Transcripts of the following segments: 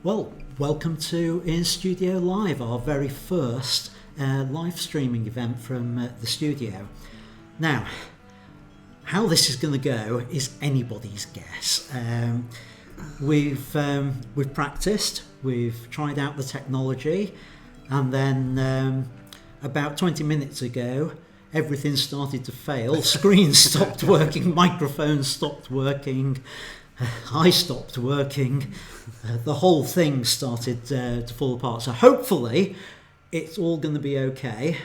Well, welcome to In Studio Live, our very first live streaming event from the studio. Now, how this is going to go is anybody's guess. We've practiced, we've tried out the technology, and then about 20 minutes ago, everything started to fail. Screens stopped working, microphones stopped working, I stopped working. The whole thing started to fall apart. So hopefully it's all going to be okay.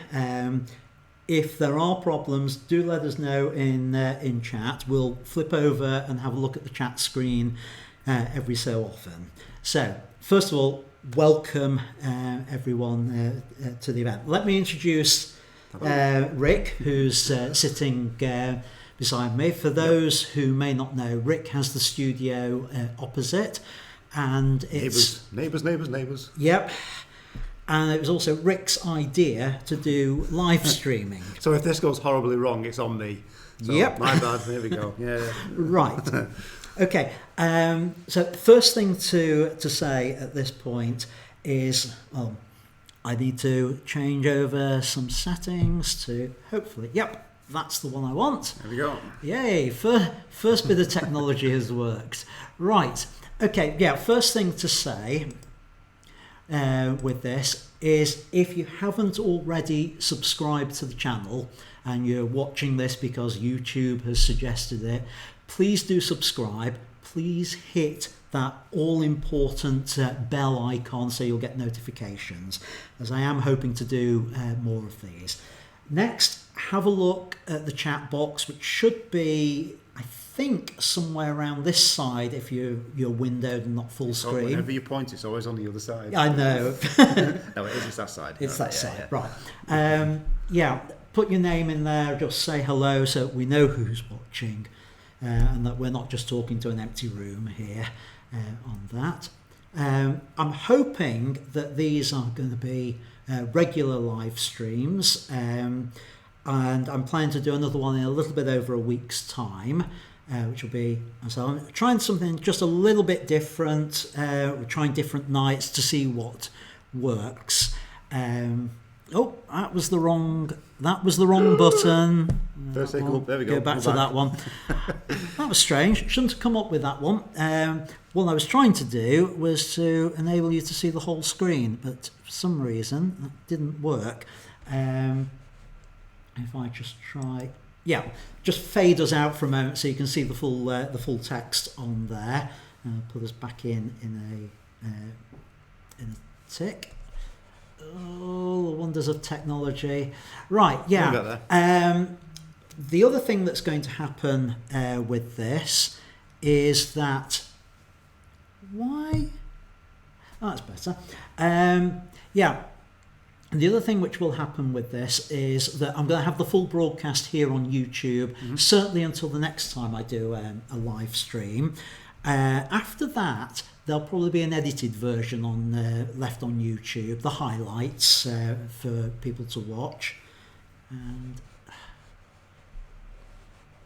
If there are problems, do let us know in chat. We'll flip over and have a look at the chat screen every so often. So first of all, welcome everyone to the event. Let me introduce Rick, who's sitting beside me. For those who may not know, Rick has the studio opposite, and it's neighbours. Yep. And it was also Rick's idea to do live streaming. So if this goes horribly wrong, it's on me. So yep. My bad. There we go. Yeah. Right. Okay. So first thing to say at this point is, I need to change over some settings to hopefully. Yep. That's the one I want. There we go. Yay. First bit of technology has worked. Right. Okay. Yeah. First thing to say with this is, if you haven't already subscribed to the channel and you're watching this because YouTube has suggested it, please do subscribe. Please hit that all-important bell icon so you'll get notifications, as I am hoping to do more of these. Next, have a look at the chat box, which should be, I think, somewhere around this side if you're windowed and not full screen. Whenever you point, it's always on the other side. I know. No, it is. It's that side. It's that side, right. Yeah, put your name in there, just say hello so we know who's watching, and that we're not just talking to an empty room here on that. I'm hoping that these are going to be regular live streams, and I'm planning to do another one in a little bit over a week's time, which will be, so I'm trying something just a little bit different. We're trying different nights to see what works. Oh, that was the wrong button. First take a look. There we go. Go back to that one. That was strange. Shouldn't have come up with that one. What I was trying to do was to enable you to see the whole screen, but for some reason that didn't work. If I just try, just fade us out for a moment so you can see the full text on there. Put us back in a tick. Oh, the wonders of technology. Right, yeah. The other thing that's going to happen with this is that... Why? Oh, that's better. Yeah. The other thing which will happen with this is that I'm going to have the full broadcast here on YouTube, certainly until the next time I do a live stream. After that, there'll probably be an edited version left on YouTube, the highlights for people to watch. And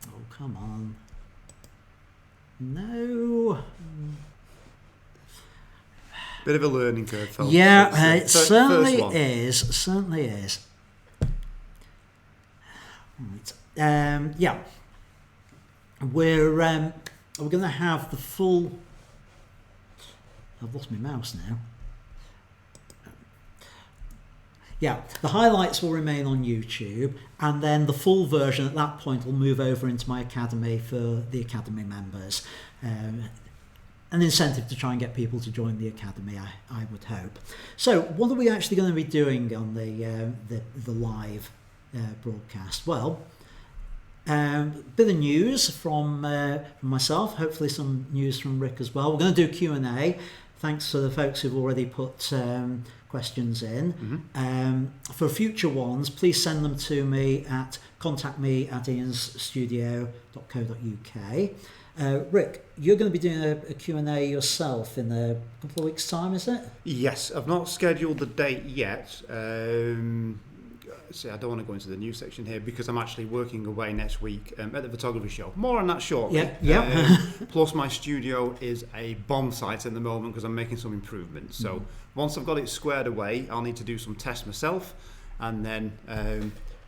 oh, come on. No. Bit of a learning curve, folks. Yeah, it certainly is. Certainly is. Right. Yeah. We're going to have the full... I've lost my mouse now. Yeah, the highlights will remain on YouTube, and then the full version at that point will move over into my Academy for the Academy members. An incentive to try and get people to join the Academy, I would hope. So what are we actually going to be doing on the live broadcast? Well, bit of news from myself, hopefully some news from Rick as well. We're going to do Q&A. Thanks to the folks who've already put questions in. For future ones, please send them to me at contactme@iansstudio.co.uk. Rick, you're going to be doing a Q&A yourself in a couple of weeks' time, is it? Yes, I've not scheduled the date yet. see, I don't want to go into the news section here because I'm actually working away next week at the photography show. More on that shortly. Plus, my studio is a bomb site at the moment because I'm making some improvements. So once I've got it squared away, I'll need to do some tests myself, and then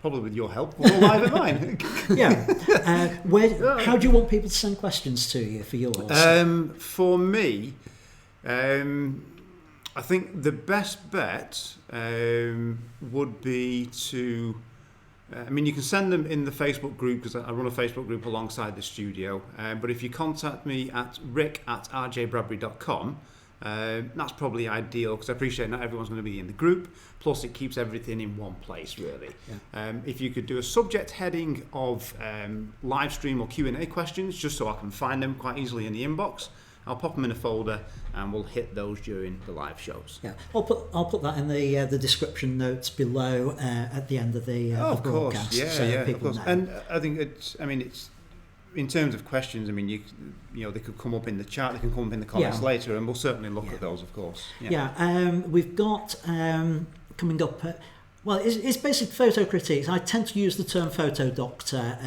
probably with your help, we'll go live at mine. How do you want people to send questions to you for yours? For me, I think the best bet would be to, you can send them in the Facebook group because I run a Facebook group alongside the studio. But if you contact me at rick@rjbradbury.com, that's probably ideal because I appreciate not everyone's going to be in the group. Plus, it keeps everything in one place, really. If you could do a subject heading of live stream or Q&A questions, just so I can find them quite easily in the inbox, I'll pop them in a folder and we'll hit those during the live shows. Yeah, I'll put that in the description notes below at the end of the broadcast. Of course. And I think it's in terms of questions. they could come up in the chat, they can come up in the comments later, and we'll certainly look at those, of course. We've got coming up. It's basically photo critiques. I tend to use the term photo doctor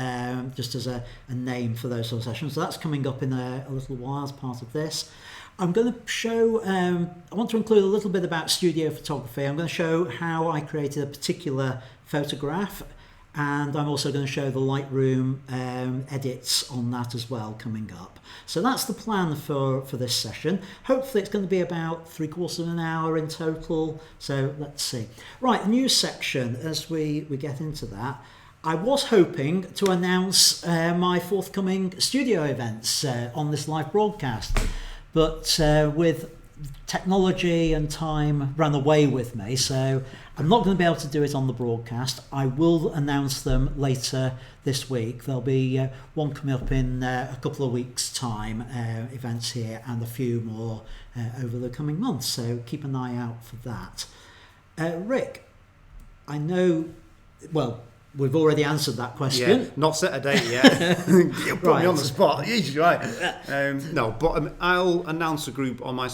just as a name for those sort of sessions. So that's coming up in a little while as part of this. I'm going to show, I want to include a little bit about studio photography. I'm going to show how I created a particular photograph, and I'm also going to show the Lightroom edits on that as well coming up. So that's the plan for this session. Hopefully it's going to be about 3/4 of an hour in total. So let's see. Right, the news section, as we get into that. I was hoping to announce my forthcoming studio events on this live broadcast, but with technology and time ran away with me, so I'm not going to be able to do it on the broadcast. I will announce them later this week. There'll be one coming up in a couple of weeks' time, events here, and a few more over the coming months, so keep an eye out for that. Rick, I know, we've already answered that question. Yeah, not set a date yet. You put me on the spot. He's right. I'll announce a group on my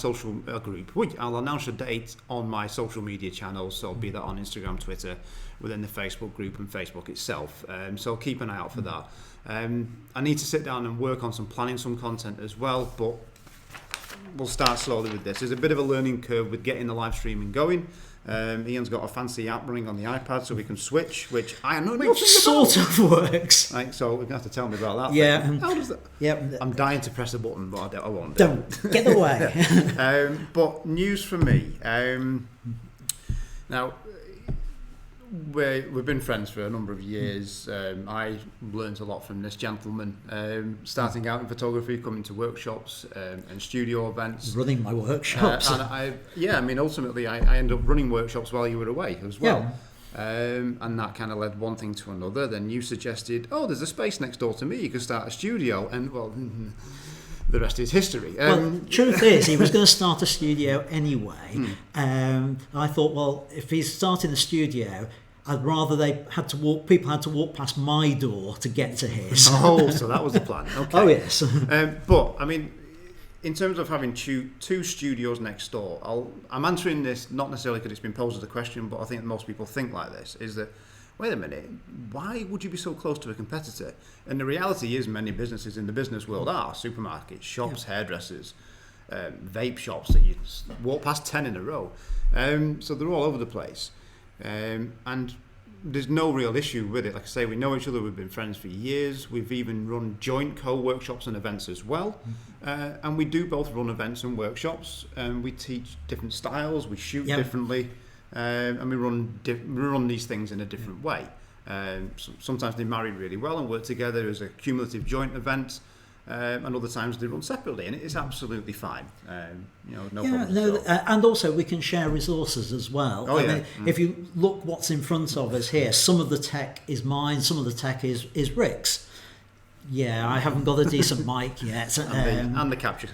I'll announce a date on my social media channels. So be that on Instagram, Twitter, within the Facebook group and Facebook itself. So keep an eye out for that. I need to sit down and work on planning some content as well, but we'll start slowly with this. There's a bit of a learning curve with getting the live streaming going. Ian's got a fancy app running on the iPad so we can switch, which I know nothing sort of works. Right, so we're going to have to tell me about that. Yeah. How does that? Yeah. I'm dying to press a button, but I won't. Don't. Get away. But news from me. Now, we've been friends for a number of years. I learned a lot from this gentleman, starting out in photography, coming to workshops and studio events. Running my workshops. Ultimately, I ended up running workshops while you were away as well. Yeah. And that kind of led one thing to another. Then you suggested, there's a space next door to me, you could start a studio. And, the rest is history. Truth is, he was going to start a studio anyway. I thought, if he's starting a studio, I'd rather people had to walk past my door to get to his. So that was the plan. Okay. Oh, yes. But, in terms of having two studios next door, I'm answering this not necessarily because it's been posed as a question, but I think most people think like this, is that, wait a minute, why would you be so close to a competitor? And the reality is many businesses in the business world are supermarkets, shops, hairdressers, vape shops that you walk past 10 in a row. So they're all over the place. And there's no real issue with it. Like I say, we know each other, we've been friends for years, we've even run joint co-workshops and events as well, and we do both run events and workshops, and we teach different styles, we shoot differently, and we run these things in a different way. Sometimes they marry really well and work together as a cumulative joint event, and other times they run separately, and it's absolutely fine. No problem. And also we can share resources as well. If you look what's in front of us here, some of the tech is mine, some of the tech is Rick's. Yeah, I haven't got a decent mic yet. And the capture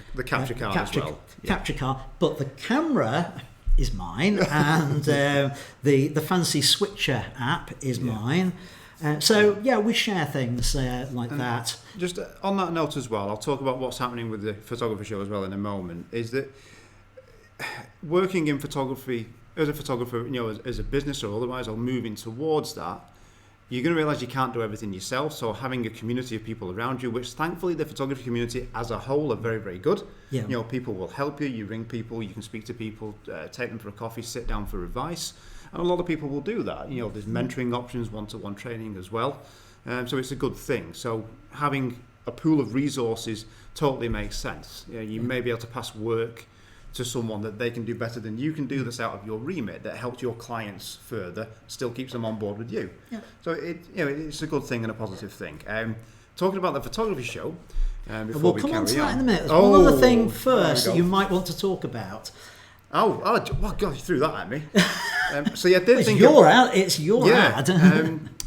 card as well. Capture card, but the camera is mine, and the fancy switcher app is mine. We share things like that. Just on that note as well, I'll talk about what's happening with the photography show as well in a moment, is that working in photography, as a photographer, as a business or otherwise, or moving towards that, you're going to realise you can't do everything yourself. So having a community of people around you, which thankfully the photography community as a whole are very, very good. Yeah. People will help you. You ring people, you can speak to people, take them for a coffee, sit down for advice. And a lot of people will do that. There's mentoring options, one-to-one training as well. So it's a good thing. So having a pool of resources totally makes sense. You may be able to pass work to someone that they can do better than you can do, that's out of your remit, that helps your clients further, still keeps them on board with you. Yeah. So it's a good thing and a positive thing. Talking about the photography show, before we'll we come on to carry that in a on. minute. There's one other thing There first we that go. you might want to talk about. Oh, God, you threw that at me. So yeah, I did think It's your ad.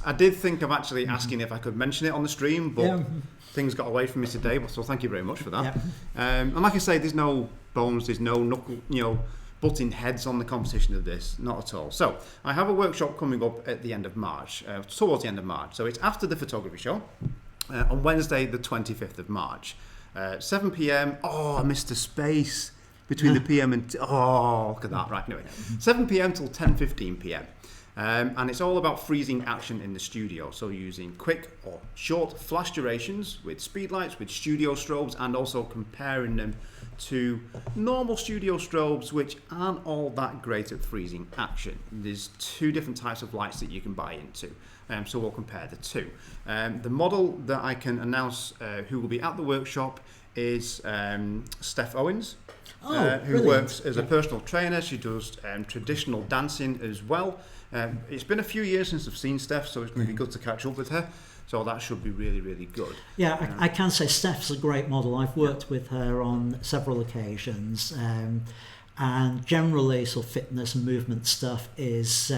I did think of actually asking if I could mention it on the stream, but things got away from me today. So thank you very much for that. And like I say, there's no bones, there's no knuckle, butting heads on the competition of this, not at all. So I have a workshop coming up at the end of March, towards the end of March. So it's after the photography show on Wednesday, the 25th of March, 7 p.m. Oh, I missed a space between the PM and look at that. Right, anyway, 7 p.m. till 10:15 p.m. And it's all about freezing action in the studio. So using quick or short flash durations with speed lights, with studio strobes, and also comparing them to normal studio strobes, which aren't all that great at freezing action. There's two different types of lights that you can buy into. So we'll compare the two. The model that I can announce who will be at the workshop is Steph Owens. Who works as a personal trainer. She does traditional dancing as well. It's been a few years since I've seen Steph, so it's going to be good to catch up with her. So that should be really, really good. Yeah, I can say Steph's a great model. I've worked with her on several occasions, and generally sort of fitness and movement stuff is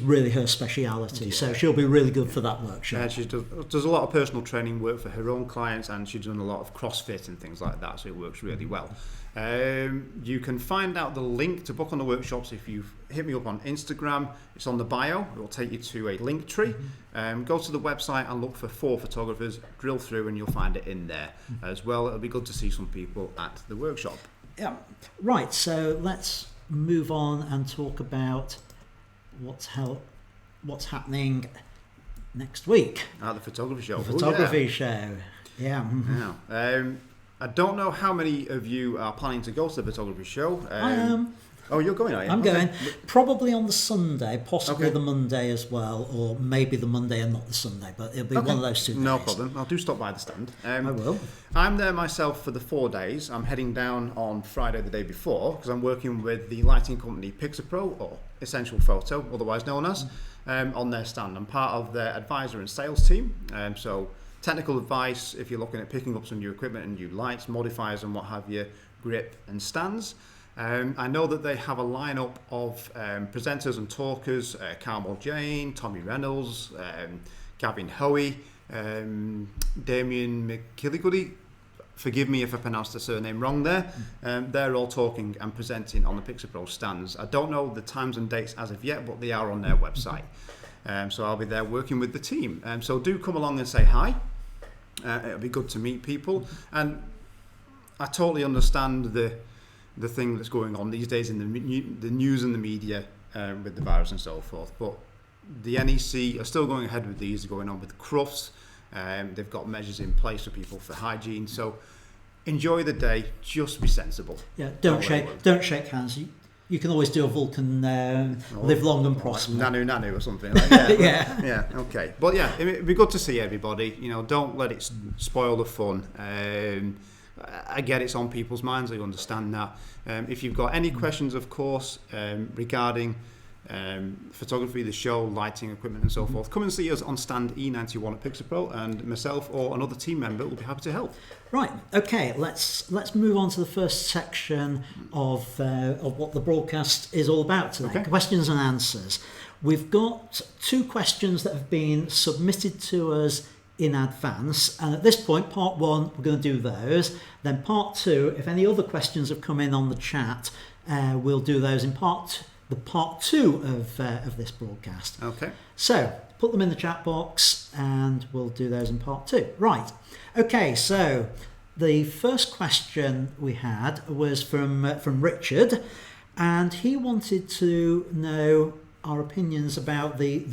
really her speciality. So she'll be really good for that workshop. She does a lot of personal training work for her own clients, and she's done a lot of CrossFit and things like that, so it works really well. You can find out the link to book on the workshops if you hit me up on Instagram. It's on the bio. It will take you to a link tree. Go to the website and look for 4 photographers, drill through, and you'll find it in there as well. It'll be good to see some people at the workshop. Yeah, right, so let's move on and talk about what's happening next week. At the photography show. The photography show. Yeah. I don't know how many of you are planning to go to the photography show. I am. Oh, you're going, are you? I'm going. Probably on the Sunday, possibly Okay. the Monday as well, or maybe the Monday and not the Sunday, but it'll be one of those 2 days. No problem. I'll do stop by the stand. I will. I'm there myself for the 4 days. I'm heading down on Friday the day before because I'm working with the lighting company Pixapro, or Essential Photo, otherwise known as, on their stand. I'm part of their advisor and sales team. So technical advice if you're looking at picking up some new equipment and new lights, modifiers and what have you, grip and stands. I know that they have a lineup of presenters and talkers, Carmel Jane, Tommy Reynolds, Gavin Hoey, Damien McKilligoody. Forgive me if I pronounced the surname wrong there. They're all talking and presenting on the Pixapro stands. I don't know the times and dates as of yet, but they are on their website. So I'll be there working with the team. So do come along and say hi. It'll be good to meet people. And I totally understand the thing that's going on these days in the news and the media with the virus and so forth. But the NEC are still going ahead with these. They're going on with Crufts. They've got measures in place for people for hygiene. So enjoy the day. Just be sensible. Yeah, don't shake hands. You can always do a Vulcan live long and prosper. Nanu or something like that. Yeah. Yeah, okay. But yeah, it'd be good to see everybody. Don't let it spoil the fun. I get it's on people's minds. I understand that. If you've got any questions, of course, regarding photography, the show, lighting, equipment and so forth, come and see us on stand E91 at Pixapro, and myself or another team member will be happy to help. Right, okay, let's move on to the first section of what the broadcast is all about today. Okay. Questions and answers. We've got 2 questions that have been submitted to us in advance, and at this point, part 1, we're going to do those. Then part 2, if any other questions have come in on the chat, we'll do those in part 2 of this broadcast. Okay. So put them in the chat box and we'll do those in part 2. Right. Okay, so the first question we had was from Richard, and he wanted to know our opinions about the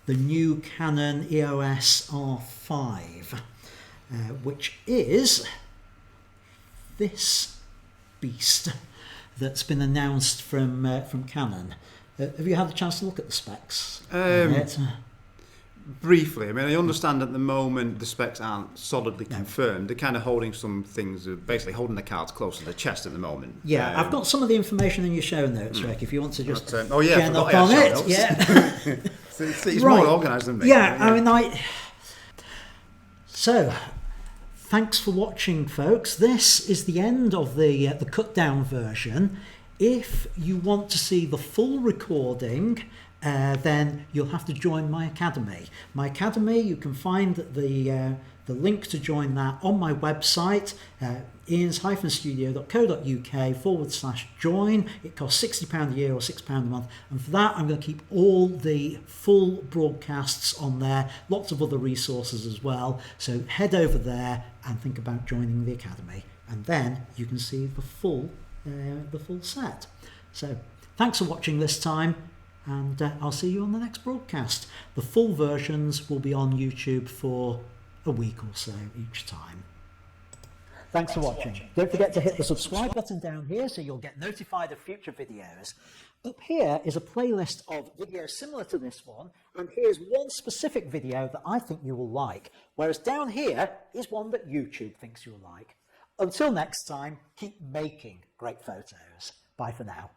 new Canon EOS R5, which is this beast that's been announced from Canon. Have you had a chance to look at the specs? Briefly, I mean, I understand at the moment the specs aren't solidly confirmed. They're kind of holding some things, basically holding the cards close to the chest at the moment. Yeah, I've got some of the information in your show notes, Rick, if you want to just get up on it. Yeah. It's more organised than me. Yeah, I mean, So, thanks for watching, folks. This is the end of the cut down version. If you want to see the full recording, then you'll have to join my academy. My academy, you can find the link to join that on my website, ians-studio.co.uk/join. It costs £60 a year or £6 a month, and for that I'm going to keep all the full broadcasts on there, lots of other resources as well. So head over there and think about joining the academy, and then you can see the full set. So thanks for watching this time, and I'll see you on the next broadcast. The full versions will be on YouTube for a week or so each time. Thanks for watching. Don't forget to hit the subscribe button down here so you'll get notified of future videos. Up here is a playlist of videos similar to this one, and here's one specific video that I think you will like, whereas down here is one that YouTube thinks you'll like. Until next time, keep making great photos. Bye for now.